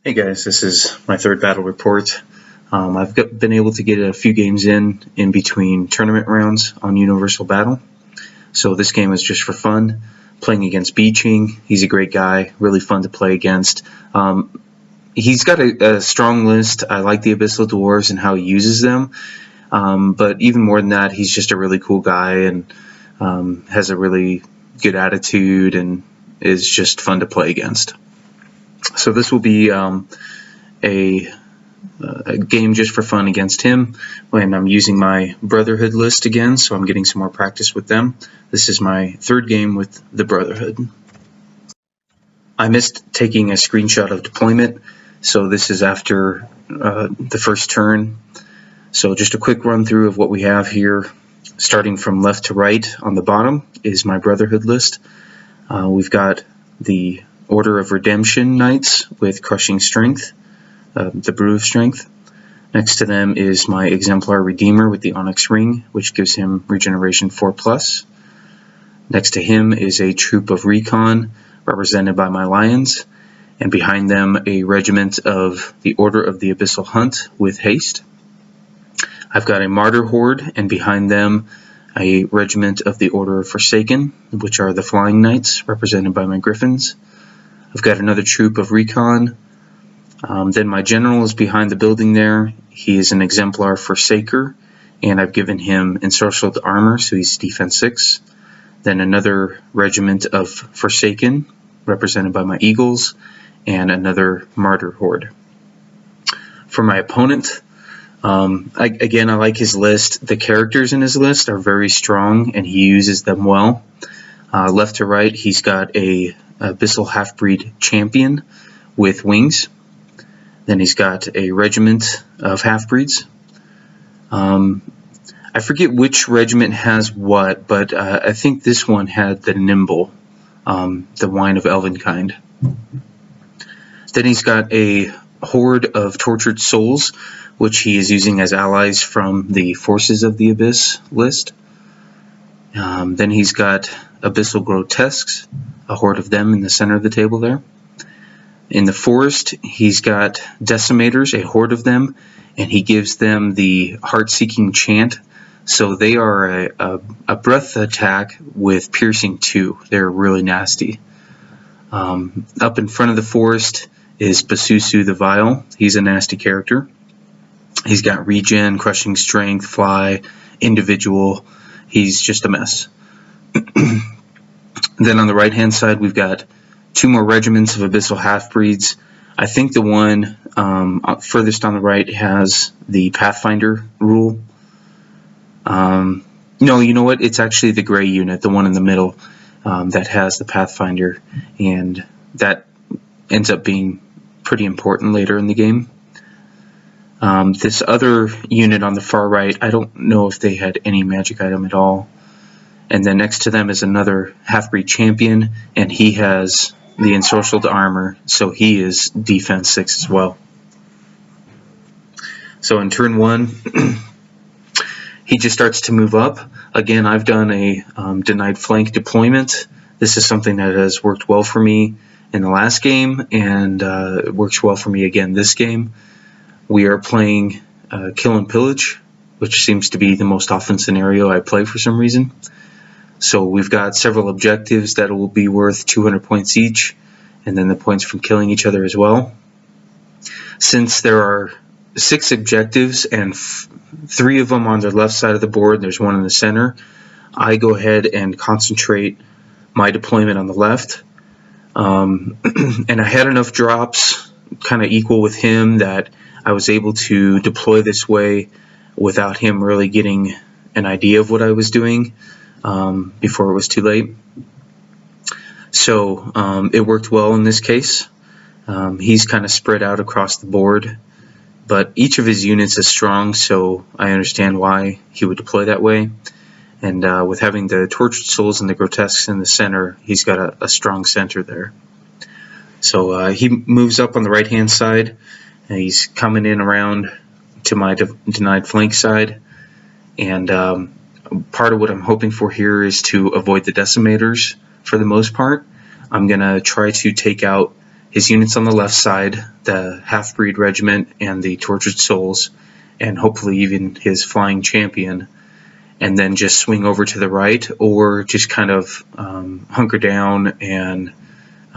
Hey guys, this is my third battle report. I've been able to get a few games in between tournament rounds on Universal Battle. So this game is just for fun, playing against Beeching. He's a great guy, really fun to play against. He's got a strong list. I like the Abyssal Dwarves and how he uses them. But even more than that, he's just a really cool guy and has a really good attitude and is just fun to play against. So this will be a game just for fun against him when I'm using my Brotherhood list again, so I'm getting some more practice with them. This is my third game with the Brotherhood. I missed taking a screenshot of deployment, so this is after the first turn. So just a quick run through of what we have here. Starting from left to right on the bottom is my Brotherhood list. We've got the Order of Redemption Knights with Crushing Strength, the Brew of Strength. Next to them is my Exemplar Redeemer with the Onyx Ring, which gives him Regeneration 4+. Next to him is a Troop of Recon, represented by my Lions, and behind them a regiment of the Order of the Abyssal Hunt with Haste. I've got a Martyr Horde, and behind them a regiment of the Order of Forsaken, which are the Flying Knights, represented by my Griffins. I've got another troop of recon. Then my general is behind the building there. He is an Exemplar Forsaker, and I've given him Ensorcelled Armor, so he's defense 6. Then another regiment of Forsaken, represented by my Eagles, and another Martyr Horde. For my opponent, again, I like his list. The characters in his list are very strong, and he uses them well. Left to right, he's got a Abyssal Half-Breed Champion with wings. Then he's got a regiment of half-breeds. I forget which regiment has what, but I think this one had the Nimble, the Wine of Elvenkind. Then he's got a Horde of Tortured Souls, which he is using as allies from the Forces of the Abyss list. Then he's got Abyssal Grotesques, a horde of them in the center of the table there. In the forest, he's got Decimators, a horde of them, and he gives them the Heart-Seeking Chant. So they are a breath attack with Piercing 2. They're really nasty. Up in front of the forest is Basusu the Vile. He's a nasty character. He's got Regen, Crushing Strength, Fly, Individual. He's just a mess. Then on the right-hand side, we've got two more regiments of Abyssal Half-Breeds. I think the one furthest on the right has the Pathfinder rule. No, you know what? It's actually the gray unit, the one in the middle, that has the Pathfinder, and that ends up being pretty important later in the game. This other unit on the far right, I don't know if they had any magic item at all. And then next to them is another half-breed champion, and he has the Ensorcelled Armor, so he is defense 6 as well. So in turn 1, he just starts to move up. Again, I've done a denied flank deployment. This is something that has worked well for me in the last game, and it works well for me again this game. We are playing Kill and Pillage, which seems to be the most often scenario I play for some reason. So we've got several objectives that will be worth 200 points each, and then the points from killing each other as well. Since there are 6 objectives and 3 of them on the left side of the board, there's one in the center, I go ahead and concentrate my deployment on the left. And I had enough drops, kind of equal with him, that I was able to deploy this way without him really getting an idea of what I was doing before it was too late. So it worked well in this case. He's kind of spread out across the board, but each of his units is strong, so I understand why he would deploy that way. And with having the Tortured Souls and the Grotesques in the center, he's got a strong center there. So he moves up on the right-hand side, and he's coming in around to my denied flank side. And part of what I'm hoping for here is to avoid the Decimators for the most part. I'm going to try to take out his units on the left side, the Half-Breed Regiment and the Tortured Souls, and hopefully even his Flying Champion, and then just swing over to the right, or just kind of hunker down and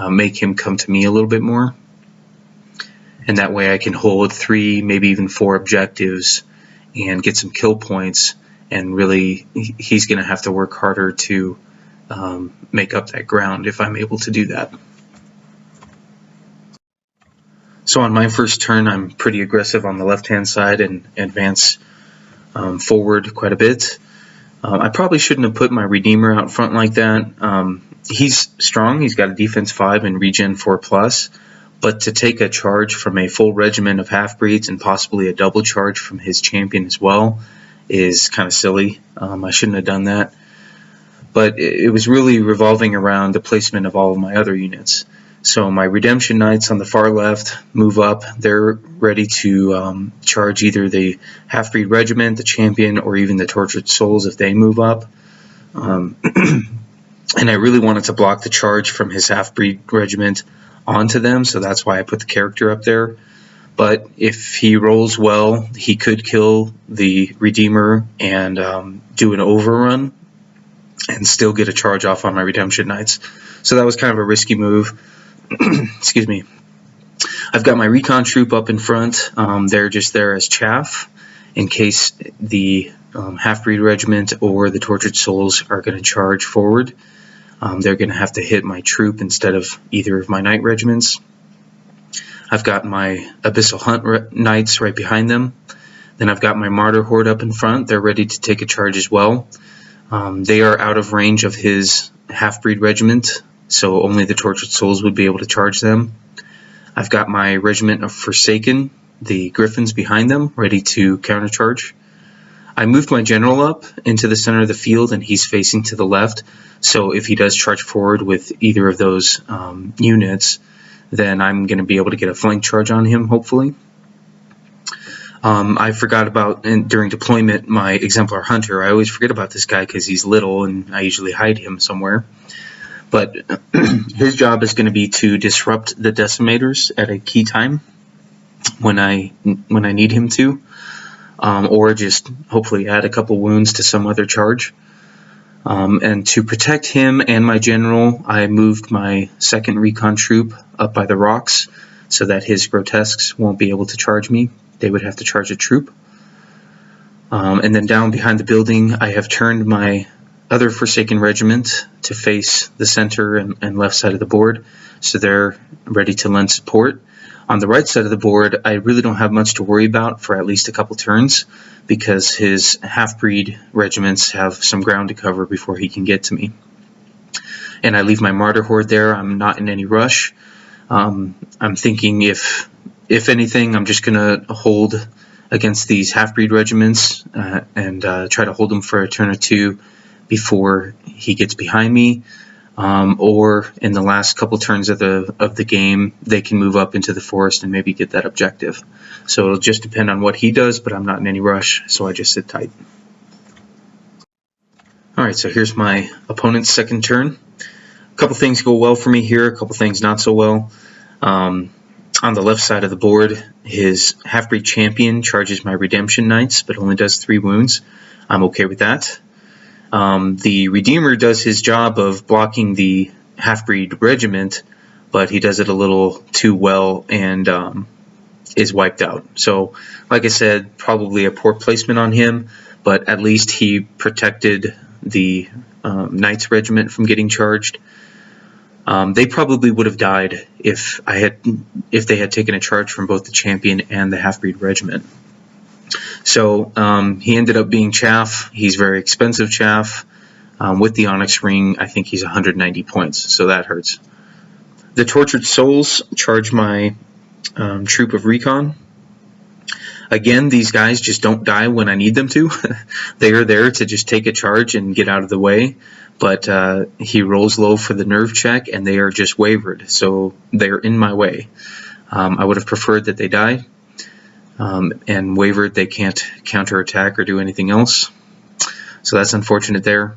make him come to me a little bit more. And that way I can hold 3, maybe even 4 objectives and get some kill points, and really he's going to have to work harder to make up that ground if I'm able to do that. So on my first turn, I'm pretty aggressive on the left-hand side and advance forward quite a bit. I probably shouldn't have put my Redeemer out front like that. He's strong, he's got a defense 5 and regen 4+, but to take a charge from a full regiment of half-breeds and possibly a double charge from his champion as well is kind of silly. I shouldn't have done that. But it was really revolving around the placement of all of my other units. So my Redemption Knights on the far left move up. They're ready to charge either the Half-Breed Regiment, the Champion, or even the Tortured Souls if they move up. And I really wanted to block the charge from his Half-Breed Regiment onto them, so that's why I put the character up there. But if he rolls well, he could kill the Redeemer and do an overrun and still get a charge off on my Redemption Knights. So that was kind of a risky move. Excuse me. I've got my recon troop up in front. They're just there as chaff in case the Half-Breed Regiment or the Tortured Souls are going to charge forward. They're going to have to hit my troop instead of either of my Knight regiments. I've got my Abyssal Hunt Knights right behind them. Then I've got my Martyr Horde up in front. They're ready to take a charge as well. They are out of range of his Half-Breed Regiment, so only the Tortured Souls would be able to charge them. I've got my Regiment of Forsaken, the Griffins behind them, ready to countercharge. I moved my general up into the center of the field, and he's facing to the left, so if he does charge forward with either of those units, then I'm going to be able to get a flank charge on him, hopefully. I forgot about, during deployment, my Exemplar Hunter. I always forget about this guy because he's little, and I usually hide him somewhere. But his job is going to be to disrupt the Decimators at a key time when I need him to, or just hopefully add a couple wounds to some other charge. And to protect him and my general, I moved my second recon troop up by the rocks so that his grotesques won't be able to charge me. They would have to charge a troop. And then down behind the building, I have turned my other Forsaken Regiment to face the center and left side of the board, so they're ready to lend support. On the right side of the board, I really don't have much to worry about for at least a couple turns, because his Half-Breed Regiments have some ground to cover before he can get to me. And I leave my Martyr Horde there. I'm not in any rush. I'm thinking if anything, I'm just going to hold against these Half-Breed Regiments and try to hold them for a turn or two before he gets behind me, or in the last couple turns of the game, they can move up into the forest and maybe get that objective. So it'll just depend on what he does, but I'm not in any rush, so I just sit tight. Alright, so here's my opponent's second turn. A couple things go well for me here, a couple things not so well. On the left side of the board, his Half-Breed Champion charges my Redemption Knights, but only does 3 wounds. I'm okay with that. The Redeemer does his job of blocking the Half-Breed Regiment, but he does it a little too well and is wiped out. So, like I said, probably a poor placement on him, but at least he protected the Knights Regiment from getting charged. They probably would have died if they had taken a charge from both the Champion and the Half-Breed Regiment. So he ended up being chaff. He's very expensive chaff. With the Onyx Ring, I think he's 190 points, so that hurts. The Tortured Souls charge my troop of recon. Again, these guys just don't die when I need them to. They are there to just take a charge and get out of the way. But he rolls low for the nerve check, and they are just wavered, so they're in my way. I would have preferred that they die. And wavered, they can't counterattack or do anything else. So that's unfortunate there.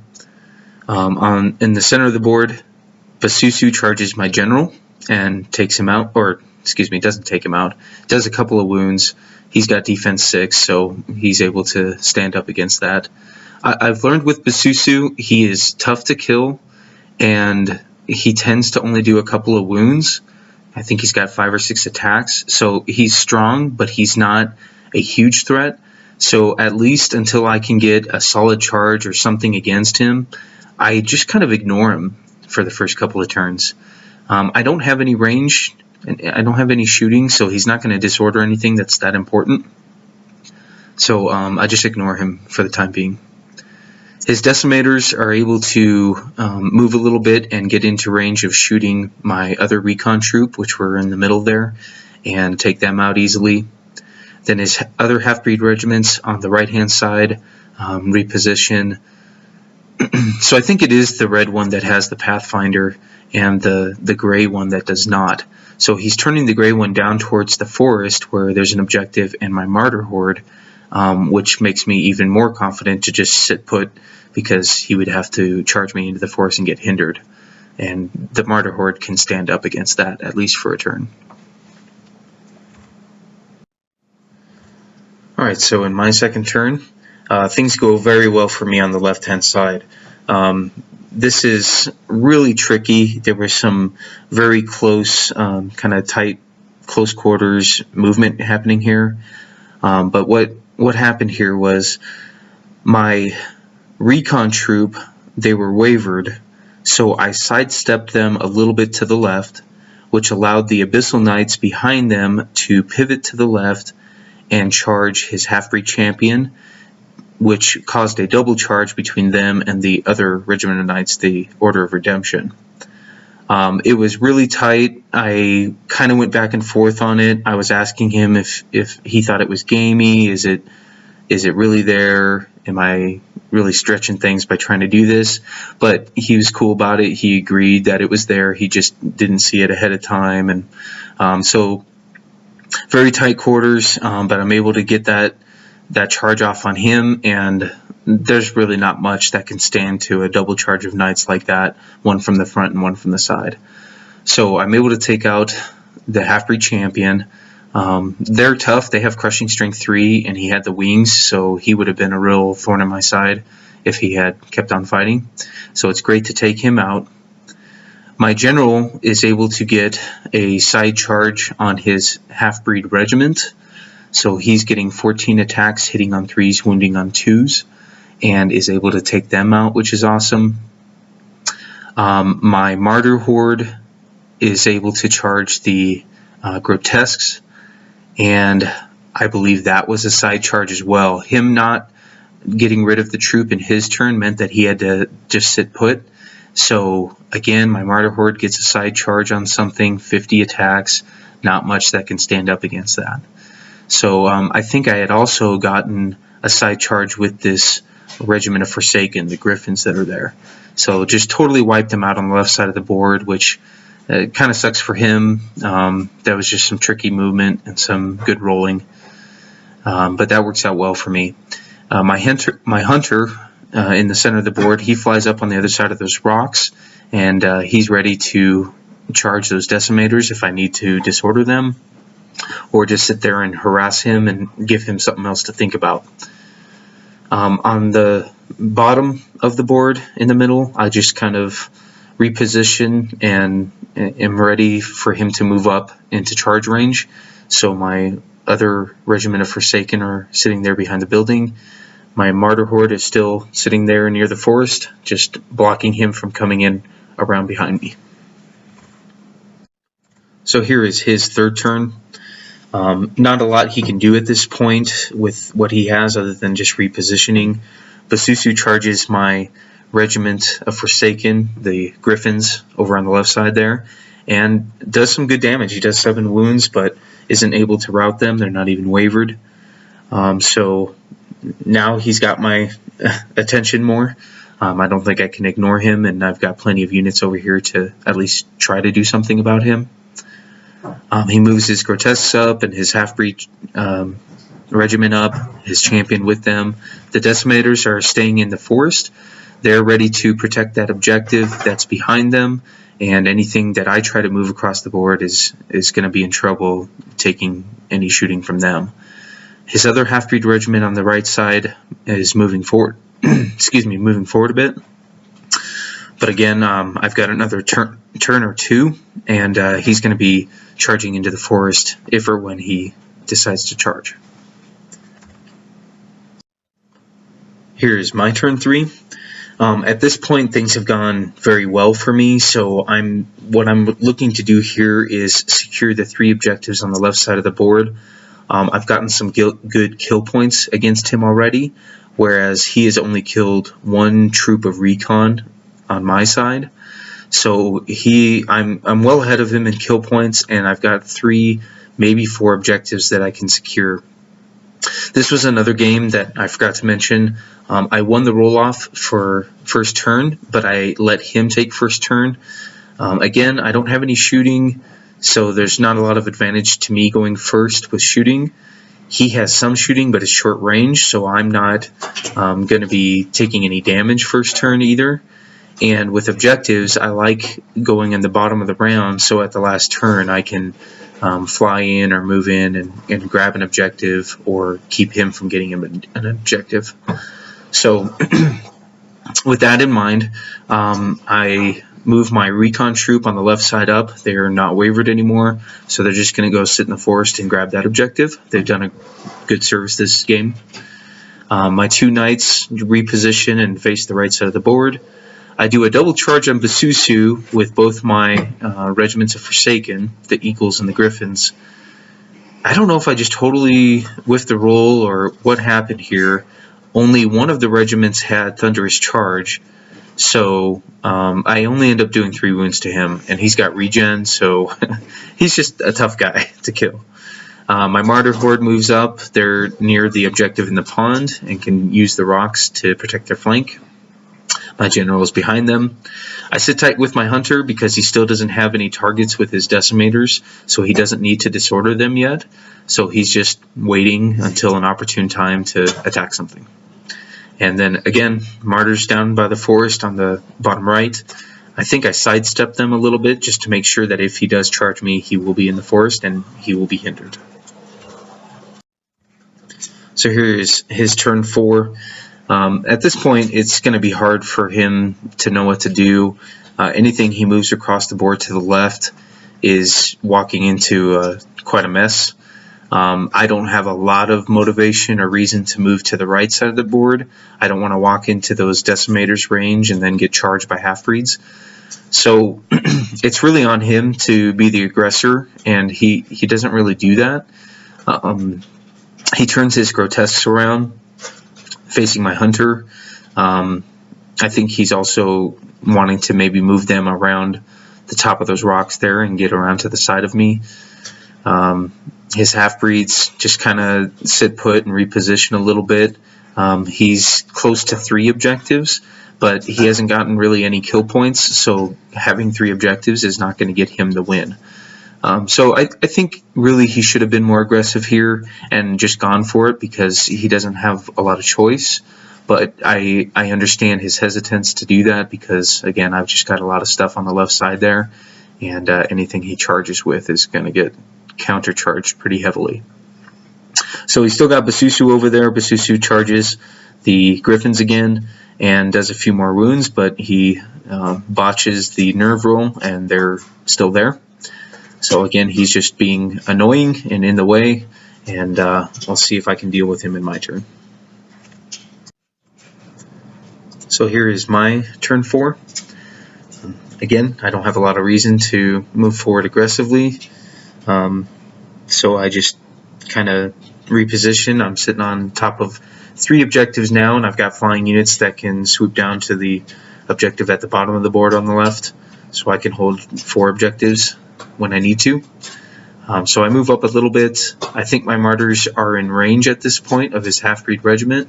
In the center of the board, Basusu charges my general. and takes him out, or excuse me, doesn't take him out, does a couple of wounds. He's got defense 6, so he's able to stand up against that. I've learned with Basusu, he is tough to kill, and he tends to only do a couple of wounds. I think he's got 5 or 6 attacks, so he's strong, but he's not a huge threat. So at least until I can get a solid charge or something against him, I just kind of ignore him for the first couple of turns. I don't have any range, and I don't have any shooting, so he's not going to disorder anything that's that important. So I just ignore him for the time being. His decimators are able to move a little bit and get into range of shooting my other recon troop, which were in the middle there, and take them out easily. Then his other half-breed regiments on the right-hand side reposition. So I think it is the red one that has the Pathfinder and the gray one that does not. So he's turning the gray one down towards the forest where there's an objective and my Martyr Horde, which makes me even more confident to just sit put, because he would have to charge me into the forest and get hindered. And the Martyr Horde can stand up against that, at least for a turn. Alright, so in my second turn, things go very well for me on the left-hand side. This is really tricky. There was some very close, kind of tight, close quarters movement happening here. But what happened here was my recon troop, they were wavered, so I sidestepped them a little bit to the left, which allowed the Abyssal Knights behind them to pivot to the left and charge his half-breed champion, which caused a double charge between them and the other regiment of knights, the Order of Redemption. It was really tight. I kind of went back and forth on it. I was asking him if he thought it was gamey. Is it really there? Am I really stretching things by trying to do this? But he was cool about it. He agreed that it was there. He just didn't see it ahead of time. And so very tight quarters, but I'm able to get that charge off on him, and there's really not much that can stand to a double charge of knights like that, one from the front and one from the side. So I'm able to take out the half-breed champion. They're tough. They have crushing strength 3, and he had the wings, so he would have been a real thorn in my side if he had kept on fighting. So it's great to take him out. My general is able to get a side charge on his half-breed regiment. So he's getting 14 attacks, hitting on 3s, wounding on 2s, and is able to take them out, which is awesome. My Martyr Horde is able to charge the Grotesques, and I believe that was a side charge as well. Him not getting rid of the troop in his turn meant that he had to just sit put. So again, my Martyr Horde gets a side charge on something, 50 attacks, not much that can stand up against that. So I think I had also gotten a side charge with this regiment of Forsaken, the Griffins that are there. So just totally wiped him out on the left side of the board, which kind of sucks for him. That was just some tricky movement and some good rolling. But that works out well for me. My hunter in the center of the board, he flies up on the other side of those rocks, and he's ready to charge those decimators if I need to disorder them, or just sit there and harass him and give him something else to think about. On the bottom of the board in the middle, I just kind of reposition and am ready for him to move up into charge range. So my other regiment of Forsaken are sitting there behind the building. My Martyr Horde is still sitting there near the forest, just blocking him from coming in around behind me. So here is his third turn. Not a lot he can do at this point with what he has other than just repositioning. Basusu charges my regiment of Forsaken, the Griffins, over on the left side there, and does some good damage. He does 7 wounds, but isn't able to rout them. They're not even wavered. So now he's got my attention more. I don't think I can ignore him, and I've got plenty of units over here to at least try to do something about him. He moves his Grotesques up and his half-breed regiment up, his champion with them. The Decimators are staying in the forest. They're ready to protect that objective that's behind them, and anything that I try to move across the board is going to be in trouble taking any shooting from them. His other half-breed regiment on the right side is moving forward. Excuse me, moving forward a bit. But again, I've got another turn or two, and he's going to be charging into the forest if or when he decides to charge. Here's my turn 3. At this point, things have gone very well for me, so what I'm looking to do here is secure the 3 objectives on the left side of the board. I've gotten some good kill points against him already, whereas he has only killed 1 troop of recon on my side. So I'm well ahead of him in kill points, and I've got 3, maybe 4 objectives that I can secure. This was another game that I forgot to mention. I won the roll-off for first turn, but I let him take first turn. Again, I don't have any shooting, so there's not a lot of advantage to me going first with shooting. He has some shooting, but it's short range, so I'm not going to be taking any damage first turn either. And with objectives, I like going in the bottom of the round, so at the last turn I can fly in or move in and grab an objective or keep him from getting him an objective. So with that in mind, I move my recon troop on the left side up. They are not wavered anymore, so they're just going to go sit in the forest and grab that objective. They've done a good service this game. My 2 knights reposition and face the right side of the board. I do a double charge on Basusu with both my regiments of Forsaken, the Eagles and the Griffins. I don't know if I just totally whiffed the roll or what happened here. Only one of the regiments had Thunderous Charge, so I only end up doing 3 wounds to him, and he's got regen, so he's just a tough guy to kill. My Martyr Horde moves up. They're near the objective in the pond and can use the rocks to protect their flank. My general is behind them. I sit tight with my hunter because he still doesn't have any targets with his decimators, so he doesn't need to disorder them yet. So he's just waiting until an opportune time to attack something. And then again, martyrs down by the forest on the bottom right. I think I sidestepped them a little bit just to make sure that if he does charge me, he will be in the forest and he will be hindered. So here is his turn 4. At this point, it's going to be hard for him to know what to do. Anything he moves across the board to the left is walking into quite a mess. I don't have a lot of motivation or reason to move to the right side of the board. I don't want to walk into those decimators range and then get charged by half-breeds. So it's really on him to be the aggressor, and he doesn't really do that. He turns his grotesques around, facing my hunter. I think he's also wanting to maybe move them around the top of those rocks there and get around to the side of me. His half-breeds just kind of sit put and reposition a little bit. He's close to 3 objectives, but he hasn't gotten really any kill points, so having 3 objectives is not going to get him the win. So I think really he should have been more aggressive here and just gone for it because he doesn't have a lot of choice. But I understand his hesitance to do that because, again, I've just got a lot of stuff on the left side there, and anything he charges with is going to get countercharged pretty heavily. So he's still got Basusu over there. Basusu charges the Griffins again and does a few more wounds, but he botches the nerve roll, and they're still there. So again, he's just being annoying and in the way, and I'll see if I can deal with him in my turn. So here is my turn 4. Again, I don't have a lot of reason to move forward aggressively, so I just kind of reposition. I'm sitting on top of 3 objectives now, and I've got flying units that can swoop down to the objective at the bottom of the board on the left, so I can hold 4 objectives when I need to. So I move up a little bit. I think my martyrs are in range at this point of his half-breed regiment.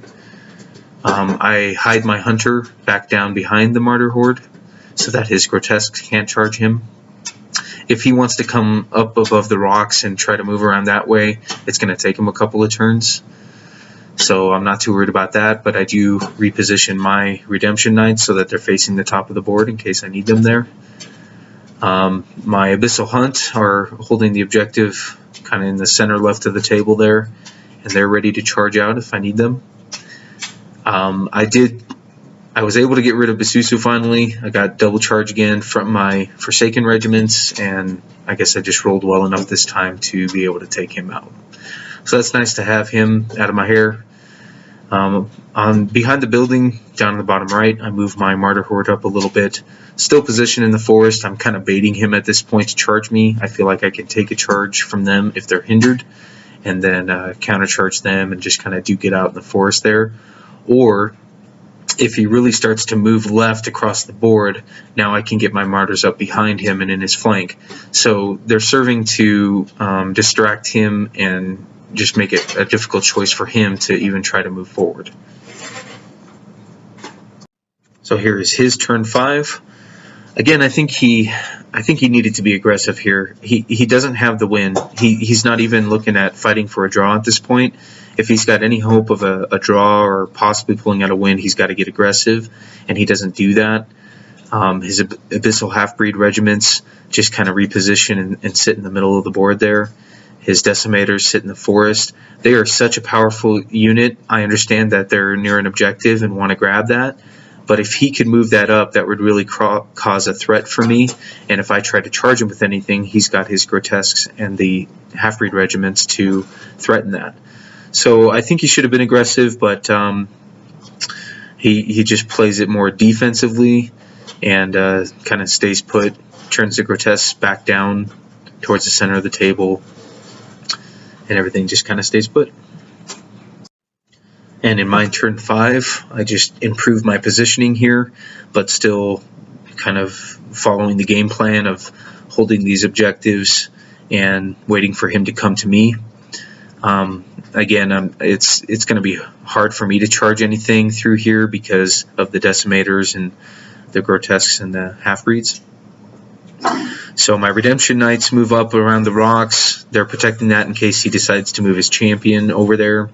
I hide my hunter back down behind the martyr horde so that his grotesques can't charge him. If he wants to come up above the rocks and try to move around that way, it's going to take him a couple of turns. So I'm not too worried about that, but I do reposition my redemption knights so that they're facing the top of the board in case I need them there. My Abyssal Hunt are holding the objective kind of in the center left of the table there, and they're ready to charge out if I need them. I was able to get rid of Basusu finally. I got double charge again from my Forsaken regiments, and I guess I just rolled well enough this time to be able to take him out. So that's nice to have him out of my hair. On behind the building, down in the bottom right, I moved my Martyr Horde up a little bit. Still positioned in the forest. I'm kind of baiting him at this point to charge me. I feel like I can take a charge from them if they're hindered, and then countercharge them and just kind of duke it out in the forest there. Or if he really starts to move left across the board, now I can get my martyrs up behind him and in his flank. So they're serving to distract him and just make it a difficult choice for him to even try to move forward. So here is his turn 5. Again, I think he needed to be aggressive here. He doesn't have the win. He's not even looking at fighting for a draw at this point. If he's got any hope of a draw or possibly pulling out a win, he's got to get aggressive, and he doesn't do that. His Abyssal Half-Breed regiments just kind of reposition and sit in the middle of the board there. His Decimators sit in the forest. They are such a powerful unit. I understand that they're near an objective and want to grab that, but if he could move that up, that would really cause a threat for me, and if I try to charge him with anything, he's got his Grotesques and the Half-Breed regiments to threaten that. So I think he should have been aggressive, but he just plays it more defensively and kind of stays put, turns the Grotesques back down towards the center of the table, and everything just kind of stays put. And in my turn 5, I just improved my positioning here, but still kind of following the game plan of holding these objectives and waiting for him to come to me. Again, it's going to be hard for me to charge anything through here because of the Decimators and the Grotesques and the Half-Breeds. So my Redemption Knights move up around the rocks. They're protecting that in case he decides to move his champion over there.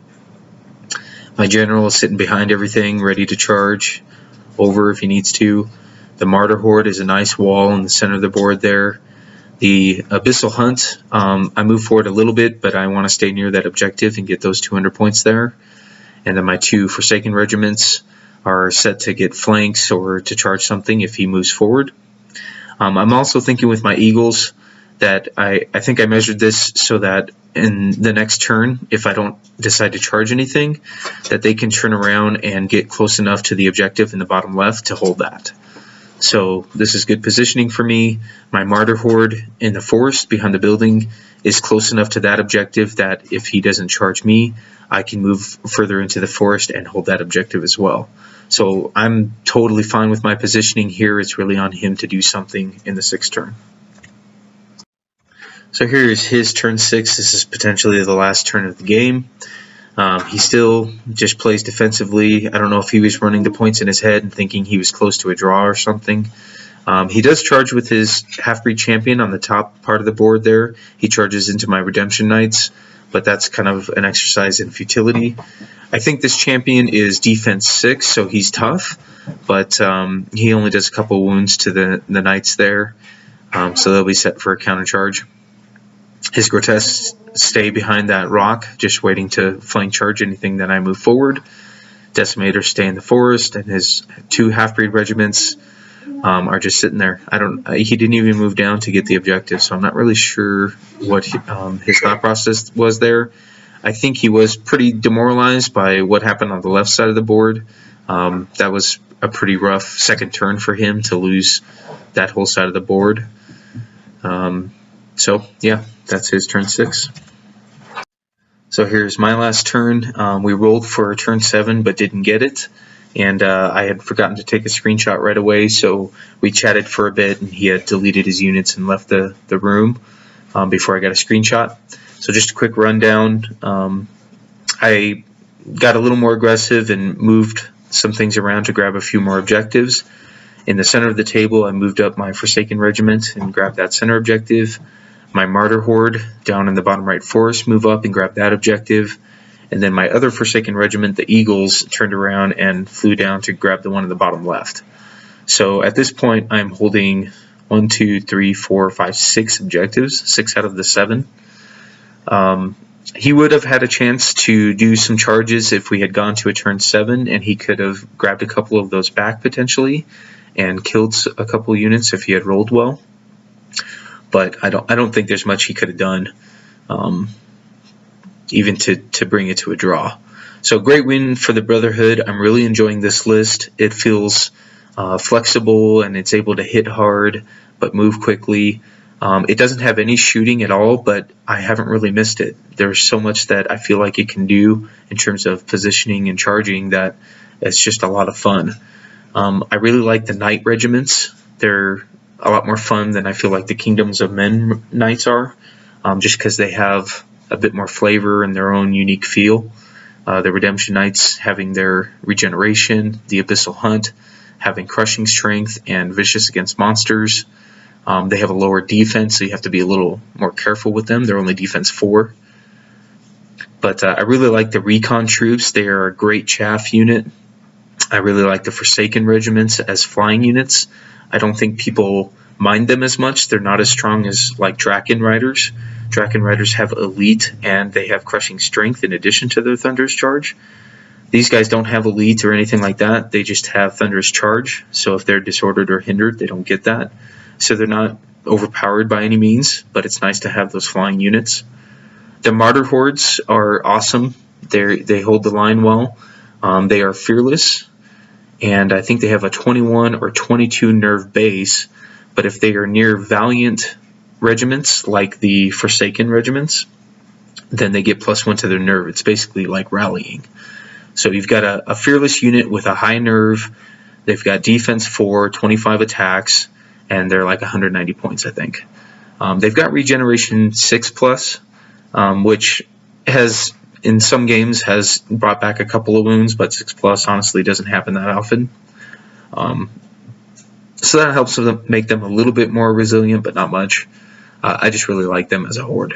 My General is sitting behind everything, ready to charge over if he needs to. The Martyr Horde is a nice wall in the center of the board there. The Abyssal Hunt, I move forward a little bit, but I want to stay near that objective and get those 200 points there. And then my 2 Forsaken regiments are set to get flanks or to charge something if he moves forward. I'm also thinking with my Eagles that I think I measured this so that in the next turn, if I don't decide to charge anything, that they can turn around and get close enough to the objective in the bottom left to hold that. So this is good positioning for me. My Martyr Horde in the forest behind the building is close enough to that objective that if he doesn't charge me, I can move further into the forest and hold that objective as well. So I'm totally fine with my positioning here. It's really on him to do something in the 6th turn. So here is his turn 6. This is potentially the last turn of the game. He still just plays defensively. I don't know if he was running the points in his head and thinking he was close to a draw or something. He does charge with his Half-Breed champion on the top part of the board there. He charges into my Redemption Knights, but that's kind of an exercise in futility. I think this champion is defense 6, so he's tough, but he only does a couple wounds to the Knights there, so they'll be set for a counter charge. His Grotesques stay behind that rock, just waiting to flank charge anything that I move forward. Decimators stay in the forest, and his 2 Half-Breed regiments are just sitting there. He didn't even move down to get the objective, so I'm not really sure what his thought process was there. I think he was pretty demoralized by what happened on the left side of the board. That was a pretty rough second turn for him to lose that whole side of the board. So yeah, that's his turn 6. So here's my last turn. We rolled for turn 7 but didn't get it, and I had forgotten to take a screenshot right away, so we chatted for a bit and he had deleted his units and left the room before I got a screenshot. So just a quick rundown. I got a little more aggressive and moved some things around to grab a few more objectives. In the center of the table, I moved up my Forsaken regiment and grabbed that center objective. My Martyr Horde down in the bottom right forest move up and grab that objective. And then my other Forsaken regiment, the Eagles, turned around and flew down to grab the one in the bottom left. So at this point, I'm holding 1, 2, 3, 4, 5, 6 objectives, 6 out of the 7. He would have had a chance to do some charges if we had gone to a turn 7, and he could have grabbed a couple of those back potentially and killed a couple units if he had rolled well. But I don't think there's much he could have done, even to bring it to a draw. So great win for the Brotherhood. I'm really enjoying this list. It feels flexible, and it's able to hit hard but move quickly. It doesn't have any shooting at all, but I haven't really missed it. There's so much that I feel like it can do in terms of positioning and charging that it's just a lot of fun. I really like the Knight regiments. They're a lot more fun than I feel like the Kingdoms of Men Knights are, just because they have a bit more flavor and their own unique feel. The Redemption Knights having their regeneration, the Abyssal Hunt having crushing strength and vicious against monsters. They have a lower defense, so you have to be a little more careful with them. They're only defense 4. But I really like the Recon troops. They are a great chaff unit. I really like the Forsaken regiments as flying units. I don't think people mind them as much. They're not as strong as like Draken Riders. Draken Riders have elite, and they have crushing strength in addition to their thunderous charge. These guys don't have elite or anything like that. They just have thunderous charge. So if they're disordered or hindered, they don't get that. So they're not overpowered by any means, but it's nice to have those flying units. The Martyr Hordes are awesome. They hold the line well. They are fearless, and I think they have a 21 or 22 nerve base, but if they are near Valiant regiments, like the Forsaken regiments, then they get +1 to their nerve. It's basically like rallying. So you've got a fearless unit with a high nerve. They've got defense 4, 25 attacks, and they're like 190 points, I think. They've got regeneration 6+, which has, in some games, has brought back a couple of wounds, but 6+ honestly doesn't happen that often. So that helps them make them a little bit more resilient, but not much. I just really like them as a horde.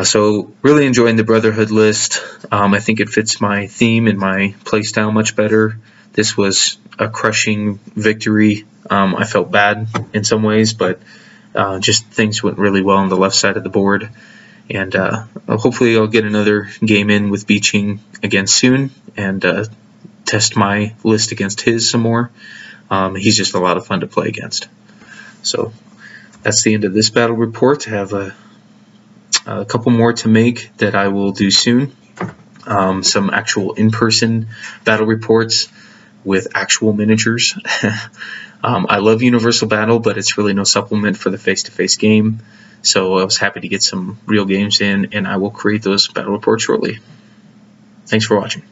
So really enjoying the Brotherhood list. I think it fits my theme and my playstyle much better. This was a crushing victory. I felt bad in some ways, but just things went really well on the left side of the board. And hopefully I'll get another game in with Beeching again soon and test my list against his some more. He's just a lot of fun to play against. So that's the end of this battle report. I have a couple more to make that I will do soon. Some actual in-person battle reports with actual miniatures. I love Universal Battle, but it's really no supplement for the face-to-face game. So I was happy to get some real games in, and I will create those battle reports shortly. Thanks for watching.